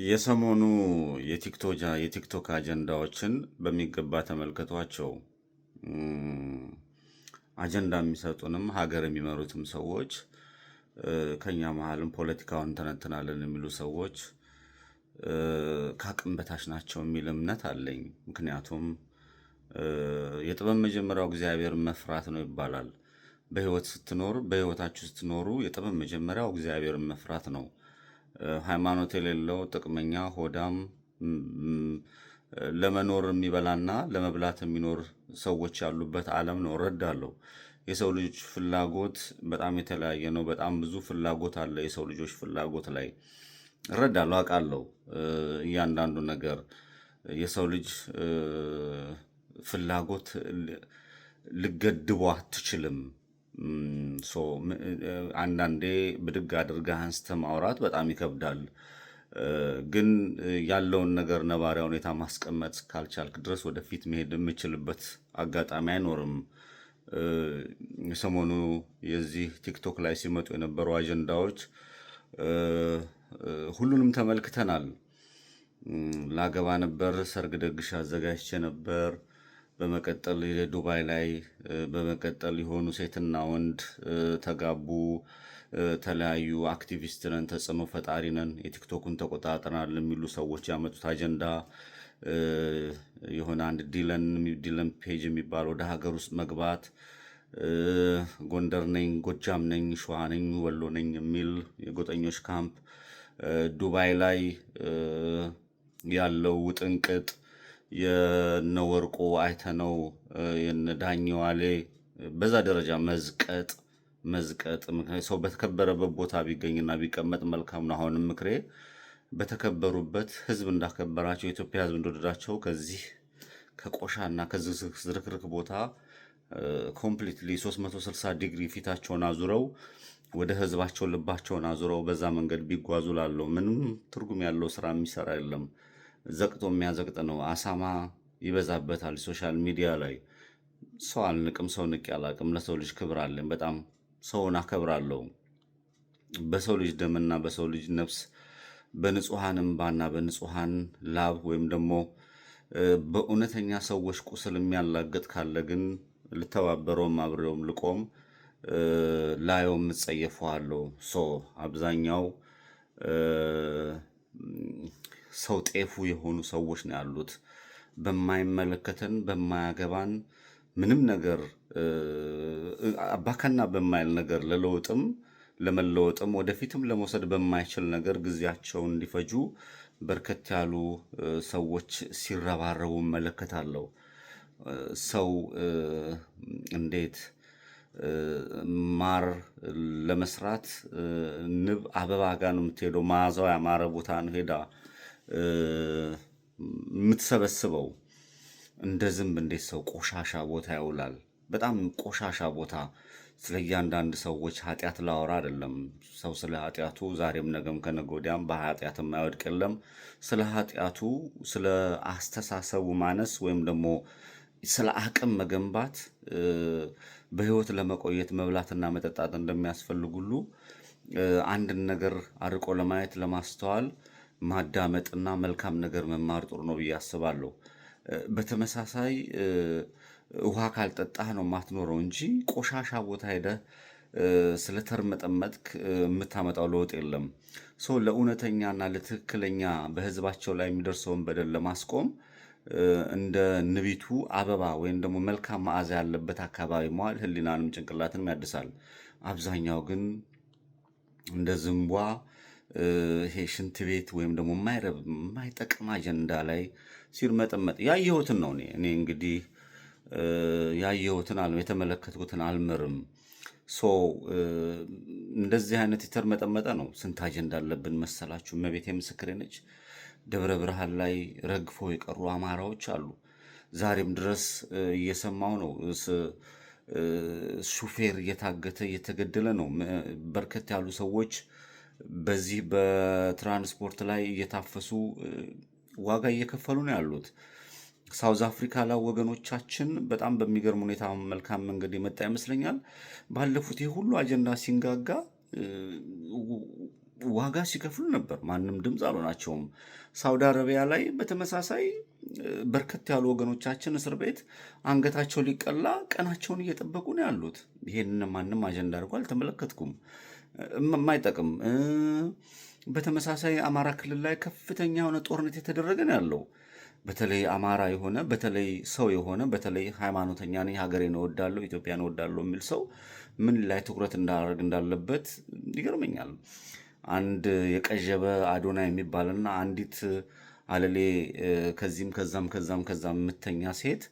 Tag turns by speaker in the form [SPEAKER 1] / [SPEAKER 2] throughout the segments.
[SPEAKER 1] የሰሞኑ የቲክቶክ አጀንዳዎችን በሚገባ ተመልከቷቸው። እም፣ አጀንዳ የሚሰጡንም ሀገር የሚመሩትም ሰዎች ከኛ መሀልም ፖለቲካውን እንተነትናለን የሚሉ ሰዎች ከአቅም በታች ናቸው የሚል እምነት አለኝ። ምክንያቱም የጥበብ መጀመሪያው እግዚአብሔርን መፍራት ነው ይባላል። በህይወታችሁ ስትኖሩ የጥበብ መጀመሪያው እግዚአብሔርን መፍራት ነው። ሃይማኖት የሌለው ጥቅመኛ ሆዳም ም፣ ለመኖር የሚበላና ለመብላት የሚኖር ሰዎች ያሉበት ዓለም ነው እረዳለሁ። የሰው ልጅ ፍላጎት በጣም የተለያየ ነው። በጣም ብዙ ፍላጎት አለ የሰው ልጆች ፍላጎት ላይ እረዳለሁ፣ አውቃለሁ። እያንዳንዱ ነገር የሰው ልጅ ፍላጎት ልገድቦ አትችልም። አንዳንዴ ብድግ አድርገህ አንስተህ ማውራት በጣም ይከብዳል። ግን ያለውን ነገር ነባሪያ ሁኔታ ማስቀመጥ ካልቻልክ ድረስ ወደፊት መሄድ የምችልበት አጋጣሚ አይኖርም። ሰሞኑ የዚህ ቲክቶክ ላይ ሲመጡ የነበሩ አጀንዳዎች ሁሉንም ተመልክተናል። ላገባ ነበር፣ ሰርግ ደግሼ አዘጋጅቼ ነበር። በመቀጠል የዱባይ ላይ በመቀጠል የሆኑ ሴትና ወንድ ተጋቡ። ተለያዩ አክቲቪስት ነን፣ ተጽዕኖ ፈጣሪ ነን፣ የቲክቶኩን ተቆጣጥረናል የሚሉ ሰዎች ያመጡት አጀንዳ የሆነ አንድ ዲለን ፔጅ የሚባል ወደ ሀገር ውስጥ መግባት፣ ጎንደር ነኝ፣ ጎጃም ነኝ፣ ሸዋ ነኝ፣ ወሎ ነኝ የሚል የጎጠኞች ካምፕ፣ ዱባይ ላይ ያለው ውጥንቅጥ የነወርቁ አይተነው የነዳኘ ዋሌ በዛ ደረጃ መዝቀጥ ምክንያት ሰው በተከበረበት ቦታ ቢገኝና ቢቀመጥ መልካም ነው። አሁንም ምክሬ በተከበሩበት ህዝብ እንዳከበራቸው የኢትዮጵያ ህዝብ እንደወደዳቸው ከዚህ ከቆሻና ከዚህ ዝርክርክ ቦታ ኮምፕሊትሊ 360 ዲግሪ ፊታቸውን አዙረው ወደ ህዝባቸው ልባቸውን አዙረው በዛ መንገድ ቢጓዙ ላለው ምንም ትርጉም ያለው ስራ የሚሰራ የለም። ዘቅጦ የሚያዘቅጥ ነው። አሳማ ይበዛበታል ሶሻል ሚዲያ ላይ። ሰው አልንቅም፣ ሰው ንቄ አላቅም። ለሰው ልጅ ክብር አለኝ። በጣም ሰውን አከብራለሁ። በሰው ልጅ ደምና በሰው ልጅ ነፍስ በንጹሐን እምባና በንጹሐን ላብ ወይም ደግሞ በእውነተኛ ሰዎች ቁስል የሚያላግጥ ካለ ግን ልተባበረውም አብሬውም ልቆም ላየውም እጸየፈዋለሁ። አብዛኛው ሰው ጤፉ የሆኑ ሰዎች ነው ያሉት። በማይመለከተን በማያገባን ምንም ነገር አባከና በማይል ነገር ለመለወጥም ወደፊትም ለመውሰድ በማይችል ነገር ጊዜያቸውን እንዲፈጁ በርከት ያሉ ሰዎች ሲረባረቡ እመለከታለሁ። ሰው እንዴት ማር ለመስራት ንብ አበባ ጋር ነው የምትሄደው፣ መዓዛው ያማረ ቦታ ነው ሄዳ የምትሰበስበው። እንደ ዝንብ እንዴት ሰው ቆሻሻ ቦታ ያውላል? በጣም ቆሻሻ ቦታ። ስለ እያንዳንድ ሰዎች ኃጢአት ላወራ አይደለም። ሰው ስለ ኃጢአቱ ዛሬም ነገም ከነገ ወዲያም በኃጢአት የማይወድቅ የለም። ስለ ኃጢአቱ ስለ አስተሳሰቡ ማነስ ወይም ደግሞ ስለ አቅም መገንባት በህይወት ለመቆየት መብላትና መጠጣት እንደሚያስፈልግ ሁሉ አንድን ነገር አርቆ ለማየት ለማስተዋል ማዳመጥና መልካም ነገር መማር ጥሩ ነው ብዬ አስባለሁ። በተመሳሳይ ውሃ ካልጠጣህ ነው የማትኖረው እንጂ ቆሻሻ ቦታ ሄደህ ስለተርመጠመጥክ የምታመጣው ለውጥ የለም። ለእውነተኛና ለትክክለኛ በህዝባቸው ላይ የሚደርሰውን በደል ለማስቆም እንደ ንቢቱ አበባ ወይም ደግሞ መልካም መዓዛ ያለበት አካባቢ መዋል ህሊናንም ጭንቅላትንም ያድሳል። አብዛኛው ግን እንደ ዝንቧ ይሄ ሽንት ቤት ወይም ደግሞ የማይጠቅም አጀንዳ ላይ ሲርመጠመጥ ያየሁትን ነው። እኔ እንግዲህ ያየሁትን የተመለከትኩትን አልምርም። ሶ እንደዚህ አይነት የተርመጠመጠ ነው። ስንት አጀንዳ አለብን መሰላችሁ? እመቤቴ ምስክሬ ነች። ደብረ ብርሃን ላይ ረግፈው የቀሩ አማራዎች አሉ። ዛሬም ድረስ እየሰማው ነው። ሹፌር እየታገተ እየተገደለ ነው። በርከት ያሉ ሰዎች በዚህ በትራንስፖርት ላይ እየታፈሱ ዋጋ እየከፈሉ ነው ያሉት። ሳውዝ አፍሪካ ላይ ወገኖቻችን በጣም በሚገርም ሁኔታ መልካም መንገድ የመጣ ይመስለኛል። ባለፉት ይህ ሁሉ አጀንዳ ሲንጋጋ ዋጋ ሲከፍሉ ነበር። ማንም ድምፅ አልሆናቸውም። ሳውዲ አረቢያ ላይ በተመሳሳይ በርከት ያሉ ወገኖቻችን እስር ቤት አንገታቸው ሊቀላ ቀናቸውን እየጠበቁ ነው ያሉት። ይሄንን ማንም አጀንዳ አድርጎ አልተመለከትኩም። የማይጠቅም በተመሳሳይ አማራ ክልል ላይ ከፍተኛ የሆነ ጦርነት የተደረገ ነው ያለው። በተለይ አማራ የሆነ በተለይ ሰው የሆነ በተለይ ሃይማኖተኛ ነኝ ሀገሬን እወዳለሁ ኢትዮጵያን እወዳለሁ የሚል ሰው ምን ላይ ትኩረት እንዳደርግ እንዳለበት ይገርመኛል። አንድ የቀዠበ አዶና የሚባልና አንዲት አለሌ ከዚህም ከዛም የምተኛ ሴት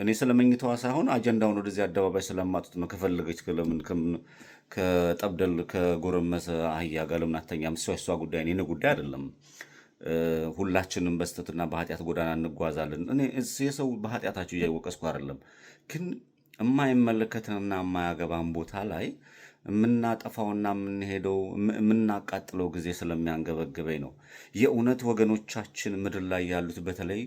[SPEAKER 1] እኔ ስለመኝተዋ ሳይሆን አጀንዳውን ወደዚህ አደባባይ ስለማጡት ነው። ከፈለገች ከጠብደል ከጎረመሰ አህያ ጋር ለምን አተኛም? እሷ ጉዳይ እኔ ጉዳይ አይደለም። ሁላችንም በስተትና በኃጢአት ጎዳና እንጓዛለን። እኔ የሰው በኃጢአታችሁ እያወቀስኩ አይደለም፣ ግን የማይመለከተንና የማያገባን ቦታ ላይ የምናጠፋውና የምንሄደው የምናቃጥለው ጊዜ ስለሚያንገበግበኝ ነው። የእውነት ወገኖቻችን ምድር ላይ ያሉት በተለይ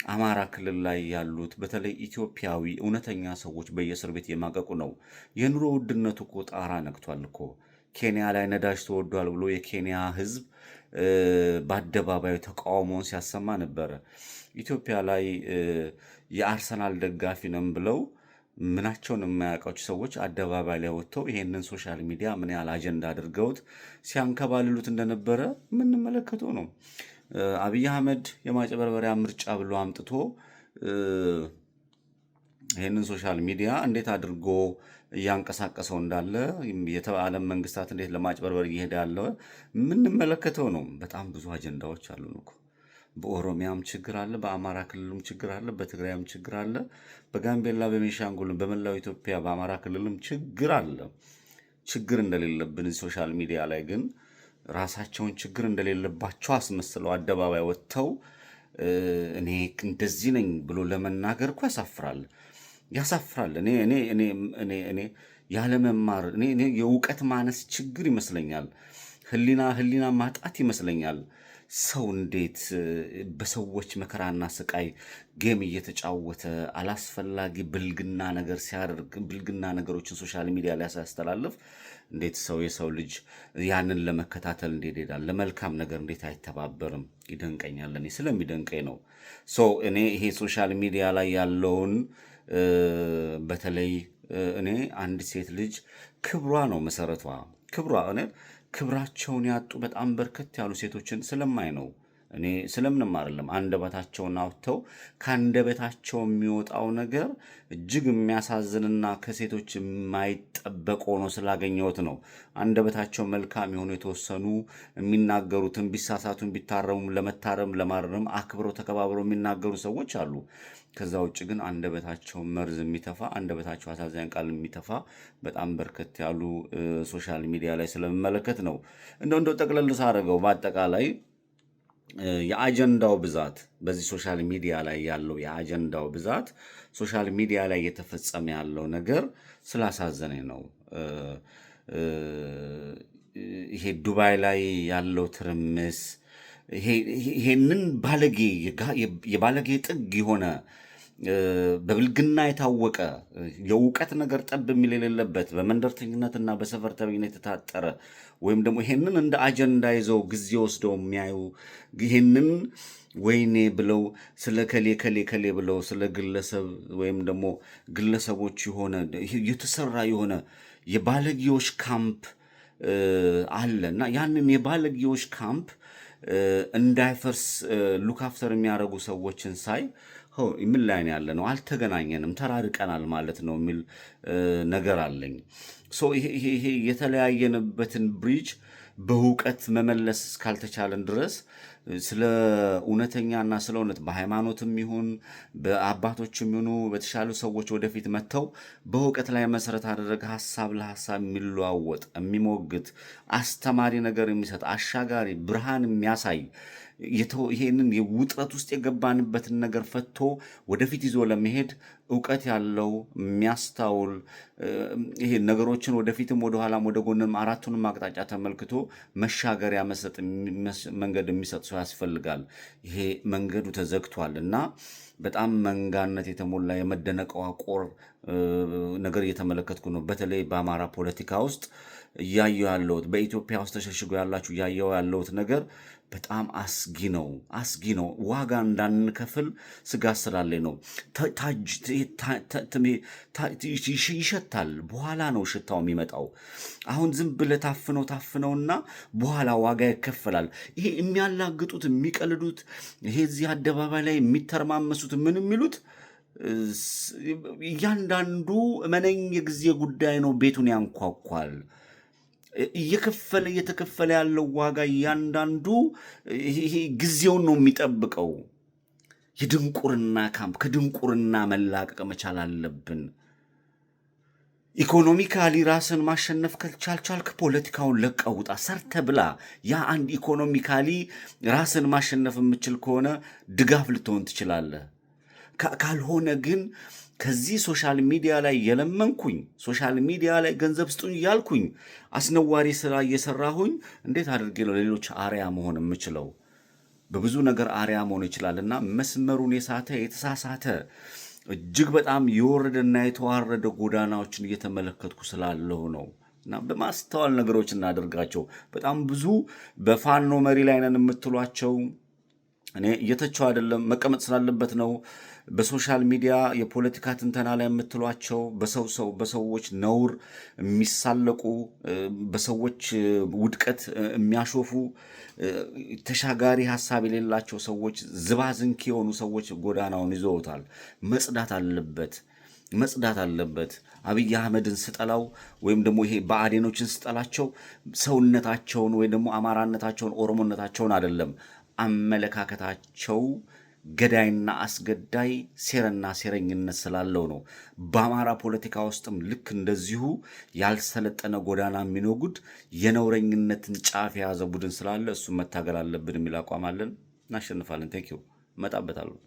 [SPEAKER 1] አማራ ክልል ላይ ያሉት በተለይ ኢትዮጵያዊ እውነተኛ ሰዎች በየእስር ቤት የማቀቁ ነው። የኑሮ ውድነቱ እኮ ጣራ ነክቷል እኮ። ኬንያ ላይ ነዳጅ ተወዷል ብሎ የኬንያ ሕዝብ በአደባባዩ ተቃውሞውን ሲያሰማ ነበረ። ኢትዮጵያ ላይ የአርሰናል ደጋፊ ነን ብለው ምናቸውን የማያውቃቸው ሰዎች አደባባይ ላይ ወጥተው ይሄንን ሶሻል ሚዲያ ምን ያህል አጀንዳ አድርገውት ሲያንከባልሉት እንደነበረ የምንመለከተው ነው። አብይ አህመድ የማጭበርበሪያ ምርጫ ብሎ አምጥቶ ይህንን ሶሻል ሚዲያ እንዴት አድርጎ እያንቀሳቀሰው እንዳለ የዓለም መንግስታት እንዴት ለማጭበርበር እየሄደ ያለ የምንመለከተው ነው። በጣም ብዙ አጀንዳዎች አሉ እኮ። በኦሮሚያም ችግር አለ፣ በአማራ ክልልም ችግር አለ፣ በትግራይም ችግር አለ፣ በጋምቤላ በቤኒሻንጉልም በመላው ኢትዮጵያ በአማራ ክልልም ችግር አለ። ችግር እንደሌለብን ሶሻል ሚዲያ ላይ ግን ራሳቸውን ችግር እንደሌለባቸው አስመስለው አደባባይ ወጥተው እኔ እንደዚህ ነኝ ብሎ ለመናገር እኮ ያሳፍራል። እኔ ያለመማር እኔ የእውቀት ማነስ ችግር ይመስለኛል። ህሊና ማጣት ይመስለኛል። ሰው እንዴት በሰዎች መከራና ስቃይ ጌም እየተጫወተ አላስፈላጊ ብልግና ነገር ሲያደርግ ብልግና ነገሮችን ሶሻል ሚዲያ ላይ ሲያስተላልፍ እንዴት የሰው ልጅ ያንን ለመከታተል እንዴት ይሄዳል? ለመልካም ነገር እንዴት አይተባበርም? ይደንቀኛል። እኔ ስለሚደንቀኝ ነው። እኔ ይሄ ሶሻል ሚዲያ ላይ ያለውን በተለይ እኔ አንድ ሴት ልጅ ክብሯ ነው መሰረቷ። ክብራቸውን ያጡ በጣም በርከት ያሉ ሴቶችን ስለማይ ነው። እኔ ስለምንም አይደለም። አንደበታቸውን አውጥተው ከአንደበታቸው የሚወጣው ነገር እጅግ የሚያሳዝንና ከሴቶች የማይጠበቅ ሆኖ ስላገኘሁት ነው። አንደበታቸው መልካም የሆኑ የተወሰኑ የሚናገሩትን ቢሳሳቱን ቢታረሙም ለመታረም ለማረም አክብረው ተከባብረው የሚናገሩ ሰዎች አሉ። ከዛ ውጭ ግን አንደበታቸው መርዝ የሚተፋ አንደበታቸው አሳዛኝ ቃል የሚተፋ በጣም በርከት ያሉ ሶሻል ሚዲያ ላይ ስለምመለከት ነው። እንደው ጠቅለል ሳደርገው በአጠቃላይ የአጀንዳው ብዛት በዚህ ሶሻል ሚዲያ ላይ ያለው የአጀንዳው ብዛት ሶሻል ሚዲያ ላይ እየተፈጸመ ያለው ነገር ስላሳዘነኝ ነው። ይሄ ዱባይ ላይ ያለው ትርምስ ይሄንን የባለጌ ጥግ የሆነ በብልግና የታወቀ የእውቀት ነገር ጠብ የሚል የሌለበት በመንደርተኝነትና በሰፈርተኝነት የታጠረ ወይም ደግሞ ይሄንን እንደ አጀንዳ ይዘው ጊዜ ወስደው የሚያዩ ይሄንን ወይኔ ብለው ስለ ከሌ ብለው ስለ ግለሰብ ወይም ደግሞ ግለሰቦች የሆነ የተሰራ የሆነ የባለጌዎች ካምፕ አለ እና ያንን የባለጌዎች ካምፕ እንዳይፈርስ ሉክ አፍተር የሚያደርጉ ሰዎችን ሳይ ምን ላይ ነው ያለ ነው? አልተገናኘንም፣ ተራርቀናል ማለት ነው የሚል ነገር አለኝ። ይሄ የተለያየንበትን ብሪጅ በእውቀት መመለስ እስካልተቻለን ድረስ ስለ እውነተኛና ስለ እውነት በሃይማኖትም ይሁን በአባቶችም ይሁኑ በተሻሉ ሰዎች ወደፊት መጥተው በእውቀት ላይ መሰረት አደረገ ሀሳብ ለሀሳብ የሚለዋወጥ የሚሞግት አስተማሪ ነገር የሚሰጥ አሻጋሪ ብርሃን የሚያሳይ ይሄንን የውጥረት ውስጥ የገባንበትን ነገር ፈቶ ወደፊት ይዞ ለመሄድ እውቀት ያለው የሚያስታውል ይሄ ነገሮችን ወደፊትም ወደኋላም ወደ ጎንም አራቱንም አቅጣጫ ተመልክቶ መሻገሪያ መንገድ የሚሰጥ ሰው ያስፈልጋል። ይሄ መንገዱ ተዘግቷል እና በጣም መንጋነት የተሞላ የመደነቀዋቆር ነገር እየተመለከትኩ ነው። በተለይ በአማራ ፖለቲካ ውስጥ እያየሁ ያለሁት በኢትዮጵያ ውስጥ ተሸሽጎ ያላችሁ እያየሁ ያለሁት ነገር በጣም አስጊ ነው። ዋጋ እንዳንከፍል ስጋት ስላለኝ ነው። ይሸታል። በኋላ ነው ሽታው የሚመጣው። አሁን ዝም ብለህ ታፍነውና በኋላ ዋጋ ይከፈላል። ይሄ የሚያላግጡት የሚቀልዱት፣ ይሄ እዚህ አደባባይ ላይ የሚተረማመሱት ምን የሚሉት እያንዳንዱ እመነኝ የጊዜ ጉዳይ ነው። ቤቱን ያንኳኳል። እየተከፈለ ያለው ዋጋ እያንዳንዱ ይሄ ጊዜውን ነው የሚጠብቀው። የድንቁርና ካምፕ፣ ከድንቁርና መላቀቅ መቻል አለብን። ኢኮኖሚካሊ ራስን ማሸነፍ ካልቻልክ ፖለቲካውን ለቀህ ውጣ፣ ሰርተ ብላ። ያ አንድ ኢኮኖሚካሊ ራስን ማሸነፍ የምችል ከሆነ ድጋፍ ልትሆን ትችላለህ። ካልሆነ ግን ከዚህ ሶሻል ሚዲያ ላይ የለመንኩኝ ሶሻል ሚዲያ ላይ ገንዘብ ስጡኝ እያልኩኝ አስነዋሪ ስራ እየሰራሁኝ እንዴት አድርጌ ነው ሌሎች አርያ መሆን የምችለው? በብዙ ነገር አርያ መሆን ይችላልና መስመሩን የተሳሳተ እጅግ በጣም የወረደና የተዋረደ ጎዳናዎችን እየተመለከትኩ ስላለሁ ነው። እና በማስተዋል ነገሮች እናደርጋቸው። በጣም ብዙ በፋኖ መሪ ላይ ነን የምትሏቸው እኔ እየተቸው አይደለም፣ መቀመጥ ስላለበት ነው። በሶሻል ሚዲያ የፖለቲካ ትንተና ላይ የምትሏቸው በሰዎች ነውር የሚሳለቁ፣ በሰዎች ውድቀት የሚያሾፉ፣ ተሻጋሪ ሀሳብ የሌላቸው ሰዎች፣ ዝባዝንኪ የሆኑ ሰዎች ጎዳናውን ይዘውታል። መጽዳት አለበት። አብይ አህመድን ስጠላው ወይም ደግሞ ይሄ ብአዴኖችን ስጠላቸው ሰውነታቸውን ወይም ደግሞ አማራነታቸውን ኦሮሞነታቸውን አይደለም፣ አመለካከታቸው ገዳይና አስገዳይ ሴረና ሴረኝነት ስላለው ነው። በአማራ ፖለቲካ ውስጥም ልክ እንደዚሁ ያልሰለጠነ ጎዳና የሚኖጉድ የነውረኝነትን ጫፍ የያዘ ቡድን ስላለ እሱም መታገል አለብን የሚል አቋም አለን። እናሸንፋለን። ቴንኪው። እመጣበታለሁ።